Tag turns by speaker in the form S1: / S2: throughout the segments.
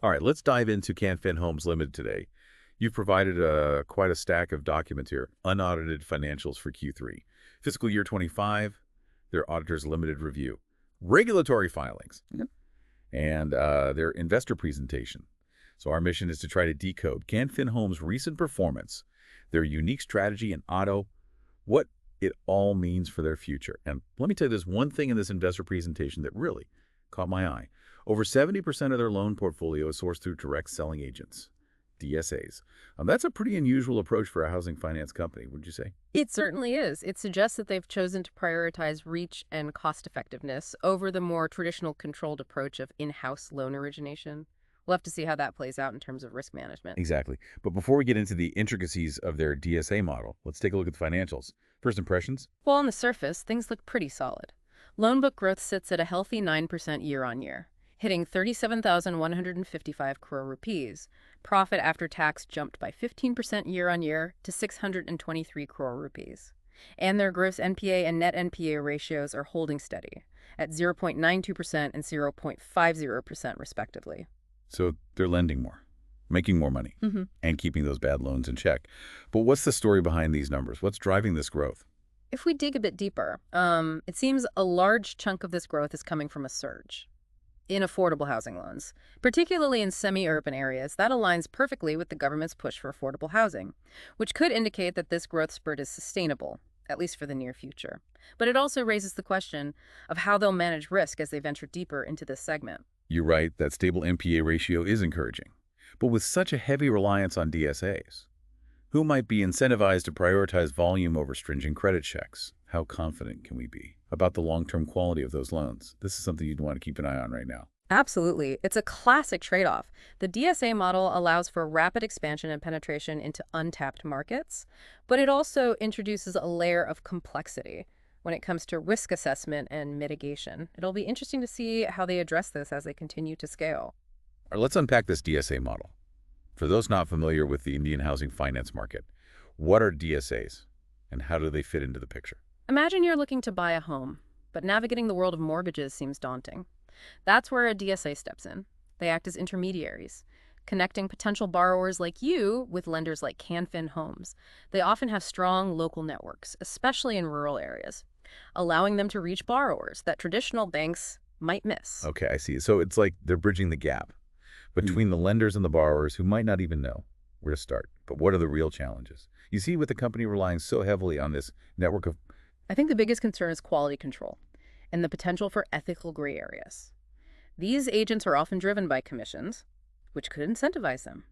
S1: All right, let's dive into Can Fin Homes Ltd today. You've provided quite a stack of documents here, unaudited financials for Q3. Fiscal year 25, their auditor's limited review. Regulatory filings, and their investor presentation. So our mission is to try to decode Can Fin Homes' recent performance, their unique strategy in auto, what it all means for their future. And let me tell you, there's one thing in this investor presentation that really caught my eye. Over 70% of their loan portfolio is sourced through direct selling agents, DSAs. That's a pretty unusual approach for a housing finance company, would you say?
S2: It certainly is. It suggests that they've chosen to prioritize reach and cost effectiveness over the more traditional controlled approach of in-house loan origination. We'll have to see how that plays out in terms of risk management.
S1: Exactly. But before we get into the intricacies of their DSA model, let's take a look at the financials. First impressions?
S2: Well, on the surface, things look pretty solid. Loan book growth sits at a healthy 9% year-on-year, hitting 37,155 crore rupees. Profit after tax jumped by 15% year-on-year to 623 crore rupees. And their gross NPA and net NPA ratios are holding steady at 0.92% and 0.50% respectively.
S1: So they're lending more, making more money, and keeping those bad loans in check. But what's the story behind these numbers? What's driving this growth?
S2: If we dig a bit deeper, it seems a large chunk of this growth is coming from a surge in affordable housing loans, particularly in semi-urban areas. That aligns perfectly with the government's push for affordable housing, which could indicate that this growth spurt is sustainable, at least for the near future. But it also raises the question of how they'll manage risk as they venture deeper into this segment.
S1: You're right, that stable NPA ratio is encouraging. But with such a heavy reliance on DSAs, who might be incentivized to prioritize volume over stringent credit checks? How confident can we be about the long-term quality of those loans? This is something you'd want to keep an eye on right now.
S2: Absolutely. It's a classic trade-off. The DSA model allows for rapid expansion and penetration into untapped markets, but it also introduces a layer of complexity when it comes to risk assessment and mitigation. It'll be interesting to see how they address this as they continue to scale.
S1: All right, let's unpack this DSA model. For those not familiar with the Indian housing finance market, what are DSAs and how do they fit into the picture?
S2: Imagine you're looking to buy a home, but navigating the world of mortgages seems daunting. That's where a DSA steps in. They act as intermediaries, connecting potential borrowers like you with lenders like Can Fin Homes. They often have strong local networks, especially in rural areas, allowing them to reach borrowers that traditional banks might miss.
S1: Okay, I see. So it's like they're bridging the gap between the lenders and the borrowers who might not even know where to start. But what are the real challenges? You see, with the company relying so heavily on this network of...
S2: I think the biggest concern is quality control and the potential for ethical gray areas. These agents are often driven by commissions, which could incentivize them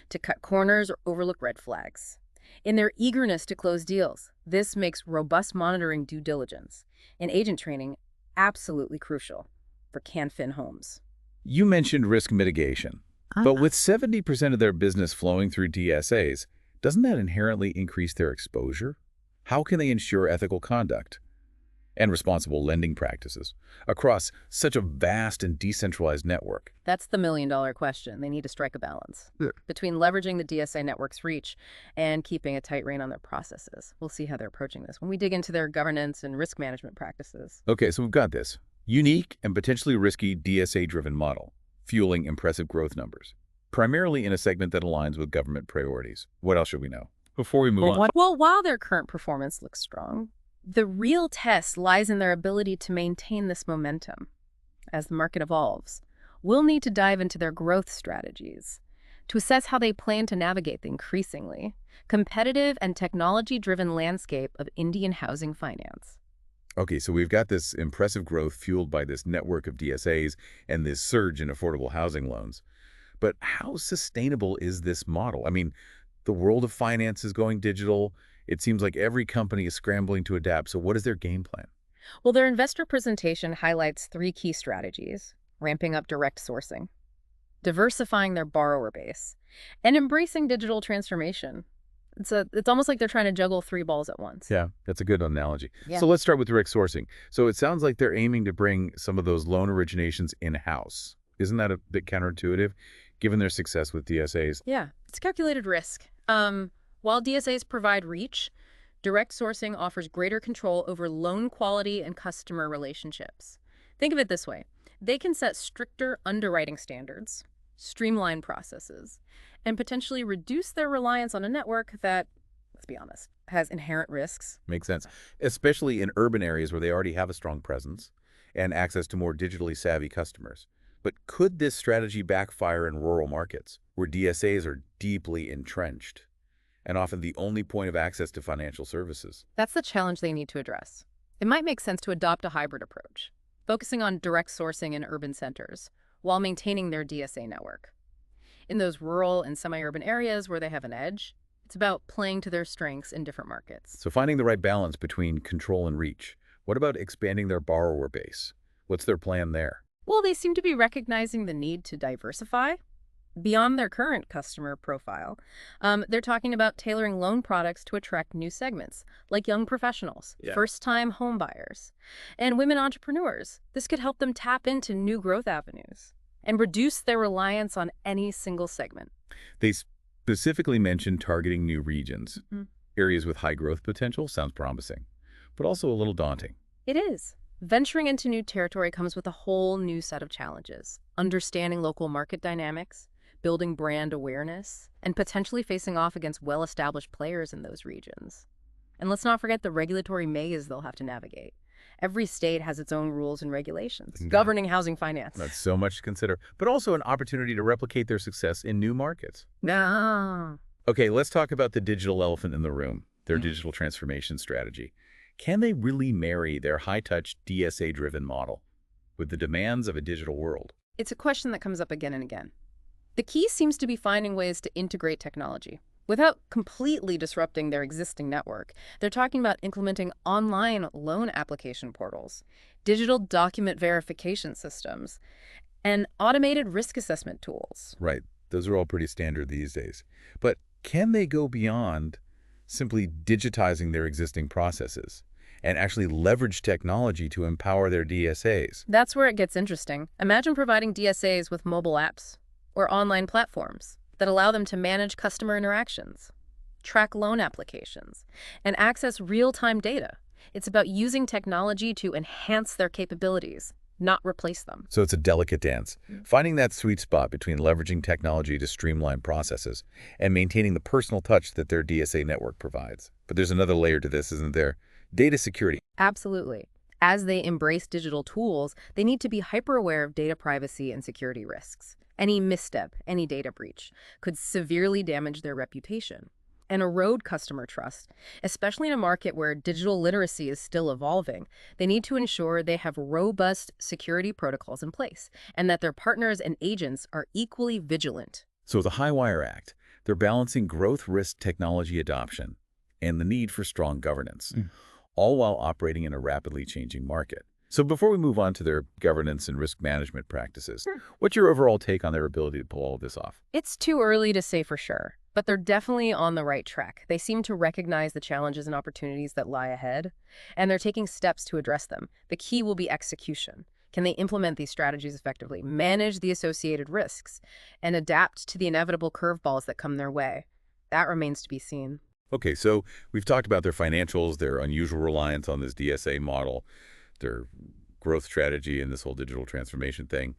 S2: to cut corners or overlook red flags. In their eagerness to close deals, this makes robust monitoring due diligence and agent training absolutely crucial for Can Fin Homes.
S1: You mentioned risk mitigation, but with 70% of their business flowing through DSAs, doesn't that inherently increase their exposure? How can they ensure ethical conduct and responsible lending practices across such a vast and decentralized network?
S2: That's the million-dollar question. They need to strike a balance between leveraging the DSA network's reach and keeping a tight rein on their processes. We'll see how they're approaching this when we dig into their governance and risk management practices.
S1: Okay, so we've got this unique and potentially risky DSA-driven model, fueling impressive growth numbers, primarily in a segment that aligns with government priorities. What else should we know before we move on?
S2: Well, while their current performance looks strong, the real test lies in their ability to maintain this momentum as the market evolves. We'll need to dive into their growth strategies to assess how they plan to navigate the increasingly competitive and technology-driven landscape of Indian housing finance.
S1: Okay, so we've got this impressive growth fueled by this network of DSAs and this surge in affordable housing loans. But how sustainable is this model? I mean, the world of finance is going digital. It seems like every company is scrambling to adapt. So what is their game plan?
S2: Well, their investor presentation highlights 3 key strategies: ramping up direct sourcing, diversifying their borrower base, and embracing digital transformation. It's almost like they're trying to juggle 3 balls at once.
S1: Yeah, that's a good analogy.
S2: Yeah.
S1: So let's start with direct sourcing. So it sounds like they're aiming to bring some of those loan originations in-house. Isn't that a bit counterintuitive, given their success with DSAs?
S2: Yeah, it's calculated risk. While DSAs provide reach, direct sourcing offers greater control over loan quality and customer relationships. Think of it this way. They can set stricter underwriting standards, streamline processes, and potentially reduce their reliance on a network that, let's be honest, has inherent risks.
S1: Makes sense, especially in urban areas where they already have a strong presence and access to more digitally savvy customers. But could this strategy backfire in rural markets, where DSAs are deeply entrenched and often the only point of access to financial services?
S2: That's the challenge they need to address. It might make sense to adopt a hybrid approach, focusing on direct sourcing in urban centers while maintaining their DSA network. In those rural and semi-urban areas where they have an edge, it's about playing to their strengths in different markets.
S1: So finding the right balance between control and reach. What about expanding their borrower base? What's their plan there?
S2: Well, they seem to be recognizing the need to diversify beyond their current customer profile. They're talking about tailoring loan products to attract new segments, like young professionals, first-time home buyers, and women entrepreneurs. This could help them tap into new growth avenues and reduce their reliance on any single segment.
S1: They specifically mentioned targeting new regions. Areas with high growth potential sounds promising, but also a little daunting.
S2: It is. Venturing into new territory comes with a whole new set of challenges. Understanding local market dynamics, building brand awareness, and potentially facing off against well-established players in those regions. And let's not forget the regulatory maze they'll have to navigate. Every state has its own rules and regulations governing housing finance.
S1: That's so much to consider, but also an opportunity to replicate their success in new markets. Okay, let's talk about the digital elephant in the room, their digital transformation strategy. Can they really marry their high-touch, DSA-driven model with the demands of a digital world?
S2: It's a question that comes up again and again. The key seems to be finding ways to integrate technology without completely disrupting their existing network. They're talking about implementing online loan application portals, digital document verification systems, and automated risk assessment tools.
S1: Right. Those are all pretty standard these days. But can they go beyond simply digitizing their existing processes and actually leverage technology to empower their DSAs?
S2: That's where it gets interesting. Imagine providing DSAs with mobile apps or online platforms that allow them to manage customer interactions, track loan applications, and access real-time data. It's about using technology to enhance their capabilities, not replace them.
S1: So it's a delicate dance, finding that sweet spot between leveraging technology to streamline processes and maintaining the personal touch that their DSA network provides. But there's another layer to this, isn't there? Data security.
S2: Absolutely. As they embrace digital tools, they need to be hyper-aware of data privacy and security risks. Any misstep, any data breach, could severely damage their reputation and erode customer trust, especially in a market where digital literacy is still evolving. They need to ensure they have robust security protocols in place and that their partners and agents are equally vigilant.
S1: So the High-Wire Act, they're balancing growth risk technology adoption and the need for strong governance, all while operating in a rapidly changing market. So before we move on to their governance and risk management practices, what's your overall take on their ability to pull all of this off?
S2: It's too early to say for sure, but they're definitely on the right track. They seem to recognize the challenges and opportunities that lie ahead, and they're taking steps to address them. The key will be execution. Can they implement these strategies effectively, manage the associated risks, and adapt to the inevitable curveballs that come their way? That remains to be seen.
S1: Okay, so we've talked about their financials, their unusual reliance on this DSA model, their growth strategy, and this whole digital transformation thing.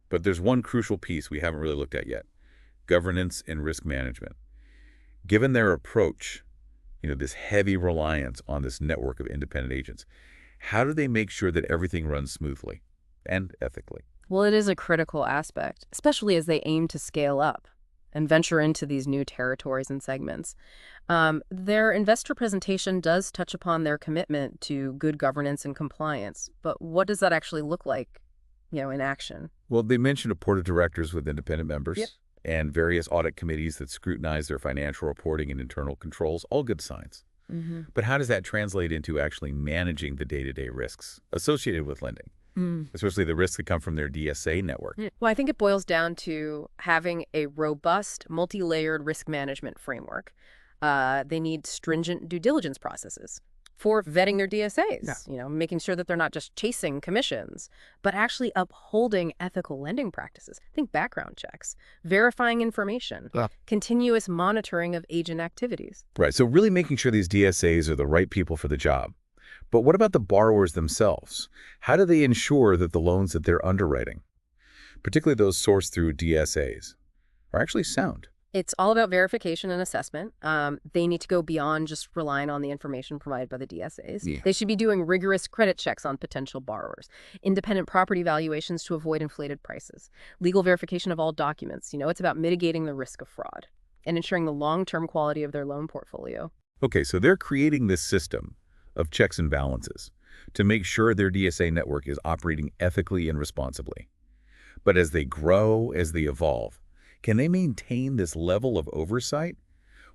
S1: But there's one crucial piece we haven't really looked at yet: governance and risk management. Given their approach, this heavy reliance on this network of independent agents, how do they make sure that everything runs smoothly and ethically?
S2: Well, it is a critical aspect, especially as they aim to scale up and venture into these new territories and segments. Their investor presentation does touch upon their commitment to good governance and compliance, but what does that actually look like, in action?
S1: Well, they mentioned a board of directors with independent members and various audit committees that scrutinize their financial reporting and internal controls, all good signs. But how does that translate into actually managing the day-to-day risks associated with lending? Especially the risks that come from their DSA network?
S2: Well, I think it boils down to having a robust, multi-layered risk management framework. They need stringent due diligence processes for vetting their DSAs, making sure that they're not just chasing commissions, but actually upholding ethical lending practices. Think background checks, verifying information, continuous monitoring of agent activities.
S1: Right, so really making sure these DSAs are the right people for the job. But what about the borrowers themselves? How do they ensure that the loans that they're underwriting particularly those sourced through DSAs, are actually sound.
S2: It's all about verification and assessment. They need to go beyond just relying on the information provided by the DSAs.
S1: Yeah.
S2: They should be doing rigorous credit checks on potential borrowers, independent property valuations to avoid inflated prices, legal verification of all documents. It's about mitigating the risk of fraud and ensuring the long-term quality of their loan portfolio.
S1: Okay, so they're creating this system of checks and balances to make sure their DSA network is operating ethically and responsibly. But as they grow, as they evolve, can they maintain this level of oversight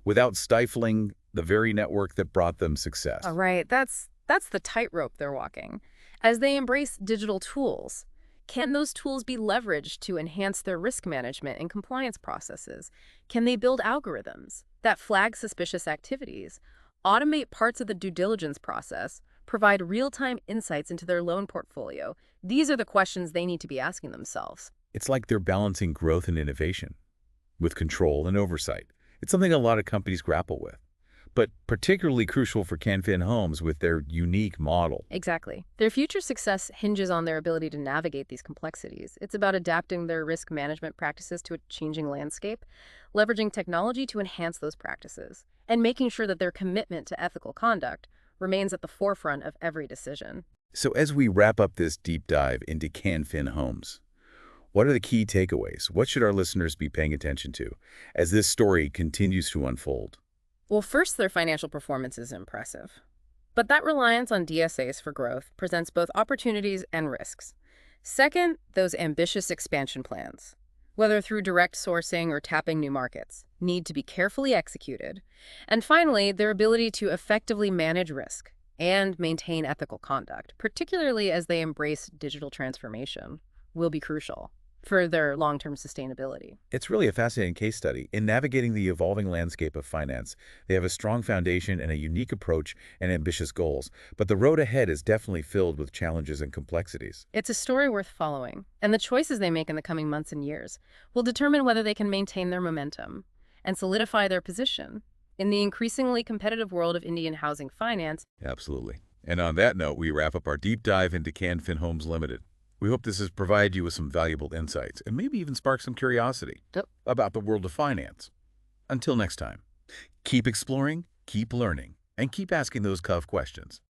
S1: without stifling the very network that brought them success?
S2: All right, that's the tightrope they're walking. As they embrace digital tools, can those tools be leveraged to enhance their risk management and compliance processes? Can they build algorithms that flag suspicious activities, automate parts of the due diligence process, provide real-time insights into their loan portfolio? These are the questions they need to be asking themselves.
S1: It's like they're balancing growth and innovation with control and oversight. It's something a lot of companies grapple with, but particularly crucial for Can Fin Homes with their unique model.
S2: Exactly. Their future success hinges on their ability to navigate these complexities. It's about adapting their risk management practices to a changing landscape, leveraging technology to enhance those practices, and making sure that their commitment to ethical conduct remains at the forefront of every decision.
S1: So as we wrap up this deep dive into Can Fin Homes, what are the key takeaways? What should our listeners be paying attention to as this story continues to unfold?
S2: Well, first, their financial performance is impressive. But that reliance on DSAs for growth presents both opportunities and risks. Second, those ambitious expansion plans, whether through direct sourcing or tapping new markets, need to be carefully executed. And finally, their ability to effectively manage risk and maintain ethical conduct, particularly as they embrace digital transformation, will be crucial for their long-term sustainability.
S1: It's really a fascinating case study. In navigating the evolving landscape of finance, they have a strong foundation and a unique approach and ambitious goals. But the road ahead is definitely filled with challenges and complexities.
S2: It's a story worth following, and the choices they make in the coming months and years will determine whether they can maintain their momentum and solidify their position in the increasingly competitive world of Indian housing finance.
S1: Absolutely. And on that note, we wrap up our deep dive into Can Fin Homes Ltd. We hope this has provided you with some valuable insights and maybe even sparked some curiosity about the world of finance. Until next time, keep exploring, keep learning, and keep asking those tough questions.